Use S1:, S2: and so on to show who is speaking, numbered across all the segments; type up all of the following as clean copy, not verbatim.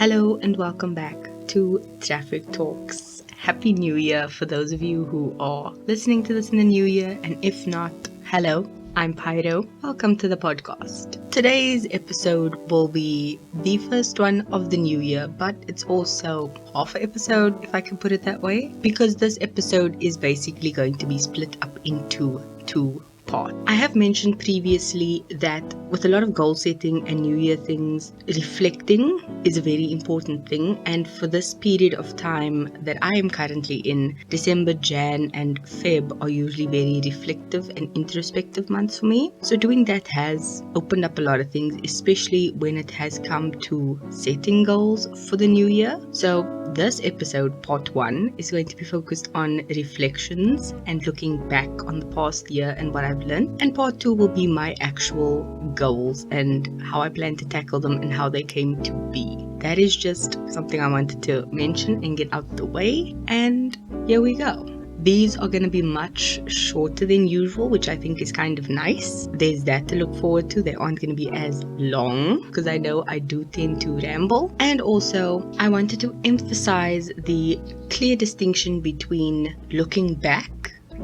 S1: Hello and welcome back to Traffic Talks. Happy New Year for those of you who are listening to this in the new year, and if not, hello, I'm Pyro. Welcome to the podcast. Today's episode will be the first one of the new year, but it's also half an episode, if I can put it that way, because this episode is basically going to be split up into two parts. I have mentioned previously that with a lot of goal setting and new year things, reflecting is a very important thing, and for this period of time that I am currently in, December, Jan and Feb are usually very reflective and introspective months for me. So doing that has opened up a lot of things, especially when it has come to setting goals for the new year. So this episode, part 1, is going to be focused on reflections and looking back on the past year and what I've learned, and part 2 will be my actual goals and how I plan to tackle them and how they came to be. That is just something I wanted to mention and get out the way, and here we go. These are going to be much shorter than usual, which I think is kind of nice. There's that to look forward to. They aren't going to be as long because I know I do tend to ramble. And also, I wanted to emphasize the clear distinction between looking back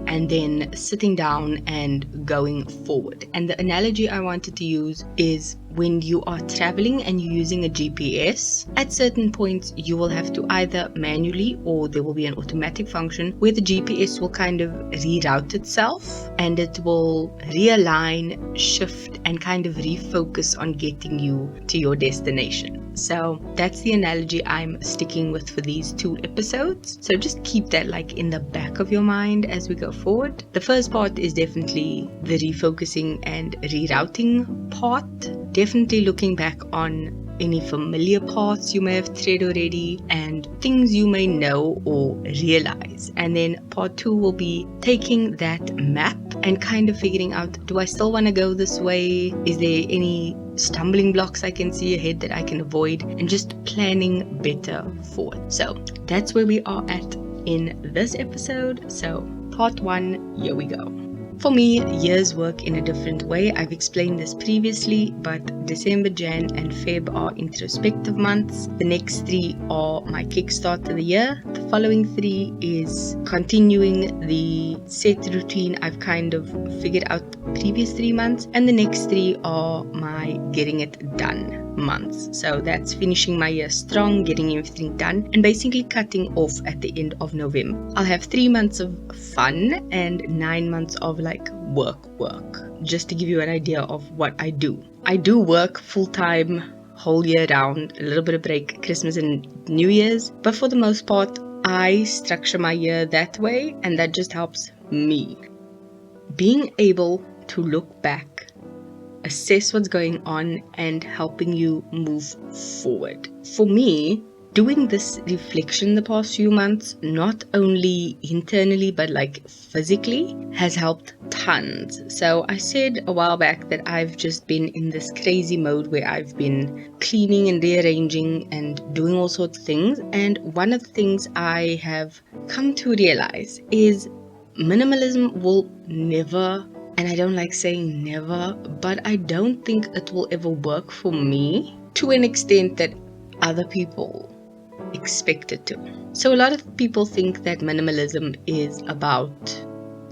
S1: and then sitting down and going forward. And the analogy I wanted to use is when you are traveling and you're using a GPS, at certain points you will have to either manually, or there will be an automatic function where the GPS will kind of reroute itself and it will realign, shift and kind of refocus on getting you to your destination. So that's the analogy I'm sticking with for these 2 episodes. So just keep that like in the back of your mind as we go forward. The first part is definitely the refocusing and rerouting part. Definitely looking back on any familiar paths you may have tread already and things you may know or realize. And then part 2 will be taking that map and kind of figuring out, do I still want to go this way? Is there any stumbling blocks I can see ahead that I can avoid? And just planning better for it. So that's where we are at in this episode. So part 1, here we go. For me, years work in a different way. I've explained this previously, but December, Jan and Feb are introspective months. The next 3 are my kickstart of the year. The following 3 is continuing the set routine I've kind of figured out the previous 3 months. And the next 3 are my getting it done months. So that's finishing my year strong, getting everything done, and basically cutting off at the end of November. I'll have 3 months of fun and 9 months of like work. Just to give you an idea of what I do. I do work full-time whole year round, a little bit of break, Christmas and New Year's, but for the most part, I structure my year that way, and that just helps me. Being able to look back, assess what's going on, and helping you move forward. For me, doing this reflection the past few months, not only internally but like physically, has helped tons. So I said a while back that I've just been in this crazy mode where I've been cleaning and rearranging and doing all sorts of things. And one of the things I have come to realize is minimalism will never, and I don't like saying never, but I don't think it will ever work for me to an extent that other people expect it to. So a lot of people think that minimalism is about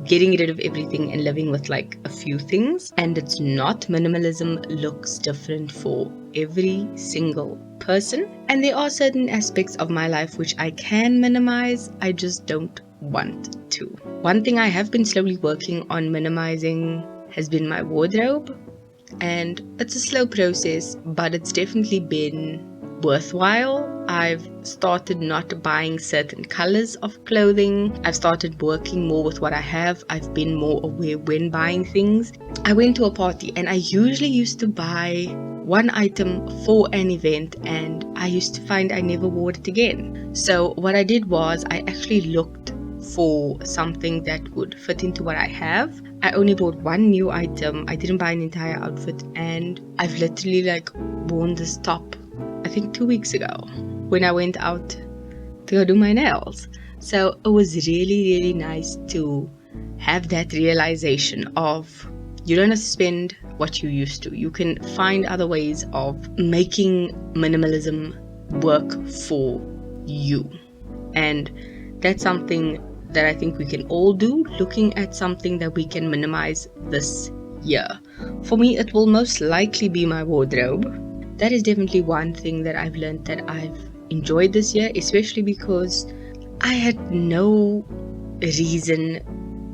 S1: getting rid of everything and living with like a few things, and it's not. Minimalism looks different for every single person, and there are certain aspects of my life which I can minimize. I just don't want to. One thing I have been slowly working on minimizing has been my wardrobe, and it's a slow process, but it's definitely been worthwhile. I've started not buying certain colors of clothing. I've started working more with what I have. I've been more aware when buying things. I went to a party and I usually used to buy one item for an event, and I used to find I never wore it again. So what I did was I actually looked for something that would fit into what I have. I only bought one new item. I didn't buy an entire outfit, and I've literally like worn this top I think 2 weeks ago when I went out to go do my nails. So it was really nice to have that realization of you don't have to spend what you used to. You can find other ways of making minimalism work for you. And that's something that I think we can all do, looking at something that we can minimize this year. For me, it will most likely be my wardrobe. That is definitely one thing that I've learned that I've enjoyed this year, especially because I had no reason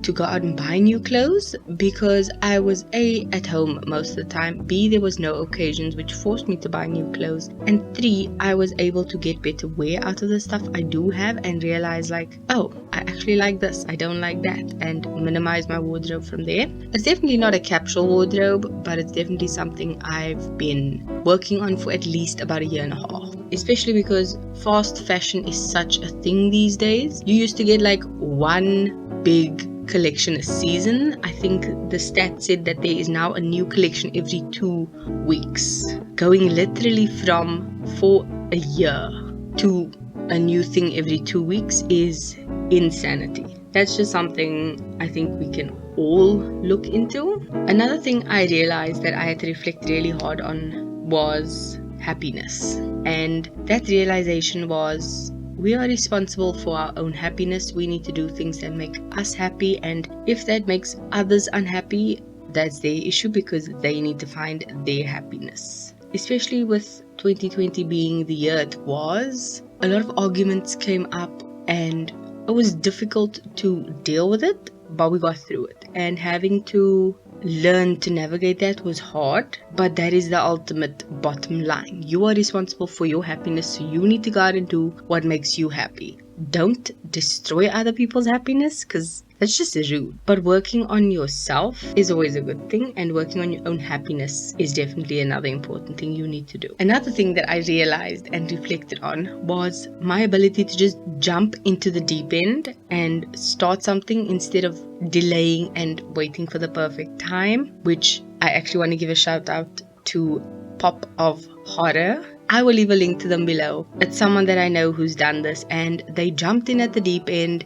S1: to go out and buy new clothes because I was A, at home most of the time, B, there was no occasions which forced me to buy new clothes, and 3, I was able to get better wear out of the stuff I do have and realize like, oh, I actually like this, I don't like that, and minimize my wardrobe from there. It's definitely not a capsule wardrobe, but it's definitely something I've been working on for at least about a year and a half, especially because fast fashion is such a thing these days. You used to get like one big collection a season. I think the stat said that there is now a new collection every 2 weeks. Going literally from for a year to a new thing every 2 weeks is insanity. That's just something I think we can all look into. Another thing I realized that I had to reflect really hard on was happiness. And that realization was, we are responsible for our own happiness. We need to do things that make us happy, and if that makes others unhappy, that's their issue because they need to find their happiness. Especially with 2020 being the year it was, a lot of arguments came up and it was difficult to deal with it, but we got through it. And having to learn to navigate that was hard, but that is the ultimate bottom line. You are responsible for your happiness, so you need to go out and do what makes you happy. Don't destroy other people's happiness because that's just rude. But working on yourself is always a good thing, and working on your own happiness is definitely another important thing you need to do. Another thing that I realized and reflected on was my ability to just jump into the deep end and start something instead of delaying and waiting for the perfect time, which I actually want to give a shout out to Pop of Horror. I will leave a link to them below. It's someone that I know who's done this, and they jumped in at the deep end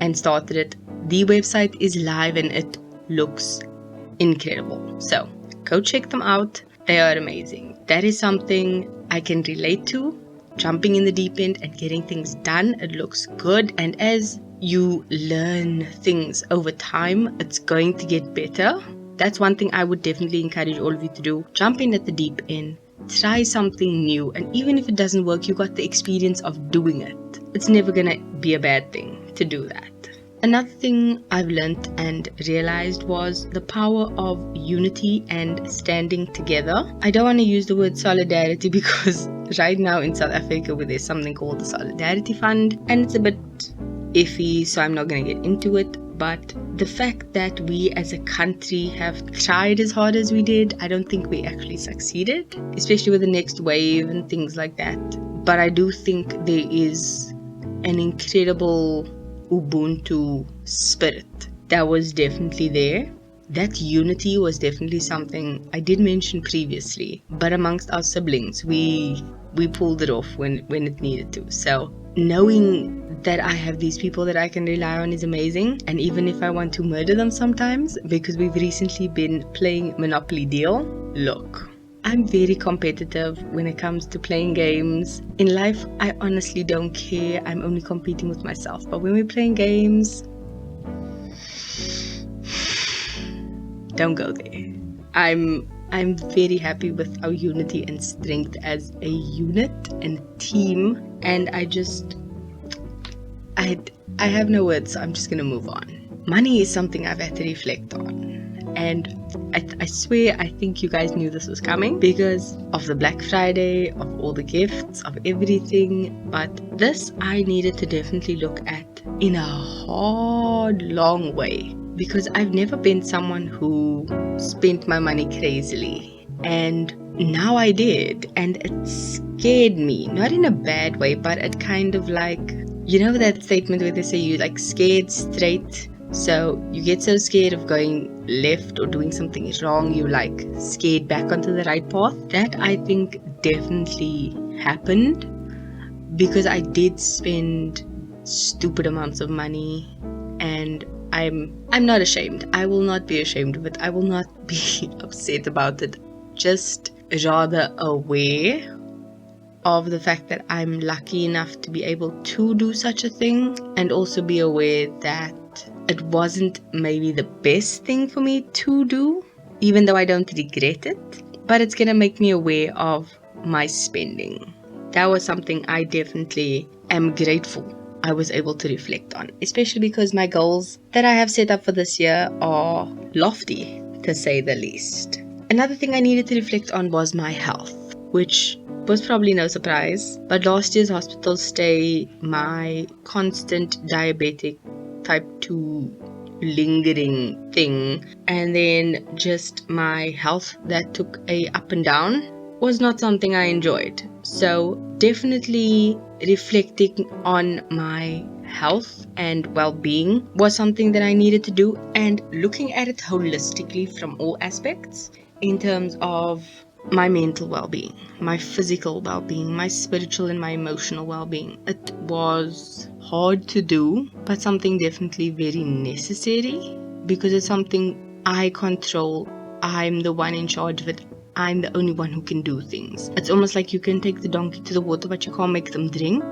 S1: and started it. The website is live and it looks incredible. So go check them out. They are amazing. That is something I can relate to. Jumping in the deep end and getting things done. It looks good. And as you learn things over time, it's going to get better. That's one thing I would definitely encourage all of you to do. Jump in at the deep end. Try something new. And even if it doesn't work, you got the experience of doing it. It's never gonna be a bad thing to do that. Another thing I've learned and realized was the power of unity and standing together. I don't want to use the word solidarity because right now in South Africa there's something called the Solidarity Fund and it's a bit iffy, so I'm not going to get into it. But the fact that we as a country have tried as hard as we did, I don't think we actually succeeded, especially with the next wave and things like that. But I do think there is an incredible Ubuntu spirit that was definitely there. That unity was definitely something I did mention previously, but amongst our siblings we pulled it off when it needed to. So knowing that I have these people that I can rely on is amazing. And even if I want to murder them sometimes, because we've recently been playing Monopoly Deal, look, I'm very competitive when it comes to playing games. In life, I honestly don't care. I'm only competing with myself. But when we're playing games, don't go there. I'm very happy with our unity and strength as a unit and team. And I have no words, so I'm just gonna move on. Money is something I've had to reflect on. And I swear, I think you guys knew this was coming because of the Black Friday, of all the gifts, of everything. But this I needed to definitely look at in a hard, long way. Because I've never been someone who spent my money crazily. And now I did. And it scared me. Not in a bad way, but it kind of like, you know that statement where they say you like scared straight? So you get so scared of going left or doing something wrong, you like scared back onto the right path. That I think definitely happened because I did spend stupid amounts of money, and I'm not ashamed. I will not be ashamed of it. I will not be upset about it. Just rather aware of the fact that I'm lucky enough to be able to do such a thing, and also be aware that it wasn't maybe the best thing for me to do, even though I don't regret it, but it's gonna make me aware of my spending. That was something I definitely am grateful I was able to reflect on, especially because my goals that I have set up for this year are lofty, to say the least. Another thing I needed to reflect on was my health, which was probably no surprise, but last year's hospital stay, my constant diabetic type 2 lingering thing, and then just my health that took a up and down was not something I enjoyed. So definitely reflecting on my health and well-being was something that I needed to do, and looking at it holistically from all aspects in terms of my mental well-being, my physical well-being, my spiritual and my emotional well-being. It was hard to do, but something definitely very necessary, because it's something I control. I'm the one in charge of it. I'm the only one who can do things. It's almost like you can take the donkey to the water, but you can't make them drink.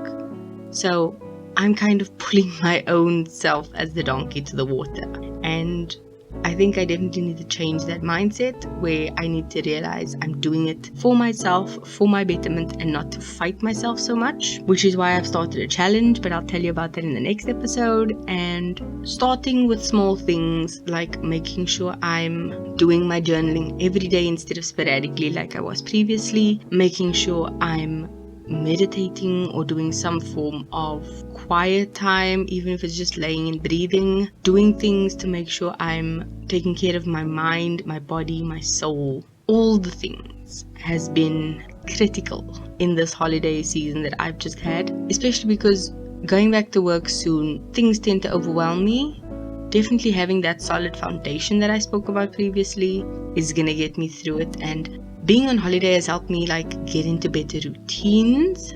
S1: So I'm kind of pulling my own self as the donkey to the water. And I think I definitely need to change that mindset, where I need to realize I'm doing it for myself, for my betterment, and not to fight myself so much, which is why I've started a challenge, but I'll tell you about that in the next episode. And starting with small things like making sure I'm doing my journaling every day instead of sporadically like I was previously, making sure I'm meditating or doing some form of quiet time, even if it's just laying and breathing, doing things to make sure I'm taking care of my mind, my body, my soul. All the things has been critical in this holiday season that I've just had, especially because going back to work soon, things tend to overwhelm me. Definitely having that solid foundation that I spoke about previously is gonna get me through it, and being on holiday has helped me get into better routines,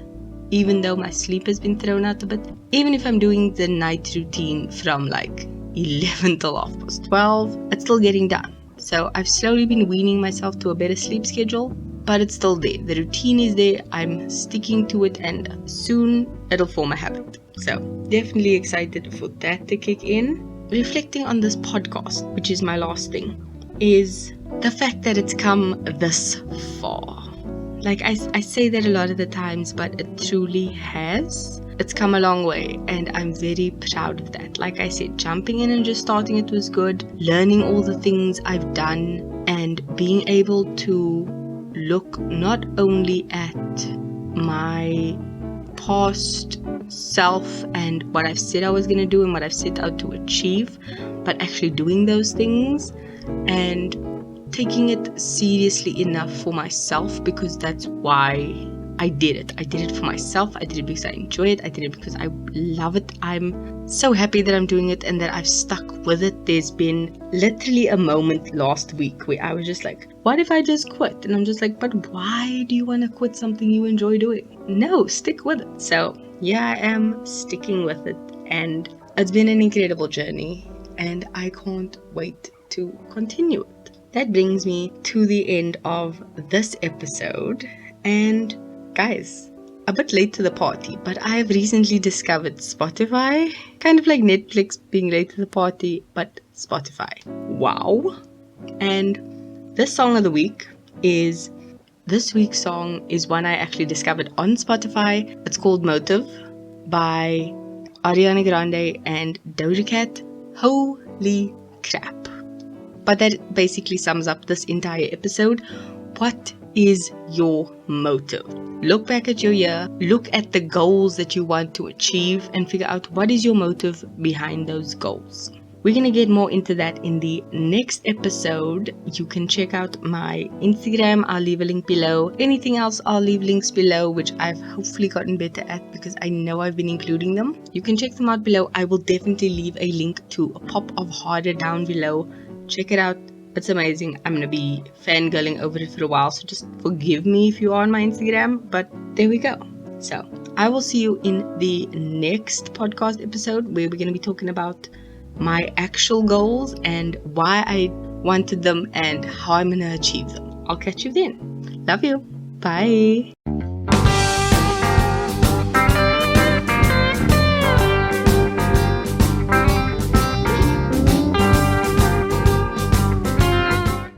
S1: even though my sleep has been thrown out a bit. Even if I'm doing the night routine from 11 till 12, it's still getting done. So I've slowly been weaning myself to a better sleep schedule, but it's still there. The routine is there. I'm sticking to it, and soon it'll form a habit. So definitely excited for that to kick in. Reflecting on this podcast, which is my last thing, is the fact that it's come this far. I say that a lot of the times, but it truly has. It's come a long way, and I'm very proud of that. Like I said, jumping in and just starting it was good. Learning all the things I've done, and being able to look not only at my past self and what I've said I was going to do and what I've set out to achieve, but actually doing those things and taking it seriously enough for myself, because that's why I did it. I did it for myself. I did it because I enjoy it. I did it because I love it. I'm so happy that I'm doing it and that I've stuck with it. There's been literally a moment last week where I was just like, what if I just quit? And I'm just like, but why do you want to quit something you enjoy doing? No, stick with it. So yeah, I am sticking with it, and it's been an incredible journey, and I can't wait to continue it. That brings me to the end of this episode, and guys, a bit late to the party, but I have recently discovered Spotify, kind of like Netflix being late to the party, but Spotify. Wow. And this song of the week is, this week's song is one I actually discovered on Spotify. It's called Motive by Ariana Grande and Doja Cat. Holy crap. But that basically sums up this entire episode. What is your motive? Look back at your year, look at the goals that you want to achieve, and figure out what is your motive behind those goals. We're going to get more into that in the next episode. You can check out my Instagram. I'll leave a link below. Anything else, I'll leave links below, which I've hopefully gotten better at because I know I've been including them. You can check them out below. I will definitely leave a link to a Pop of Harder down below. Check it out. It's amazing. I'm going to be fangirling over it for a while, so just forgive me if you are on my Instagram. But there we go. So I will see you in the next podcast episode, where we're going to be talking about my actual goals and why I wanted them and how I'm going to achieve them. I'll catch you then. Love you. Bye.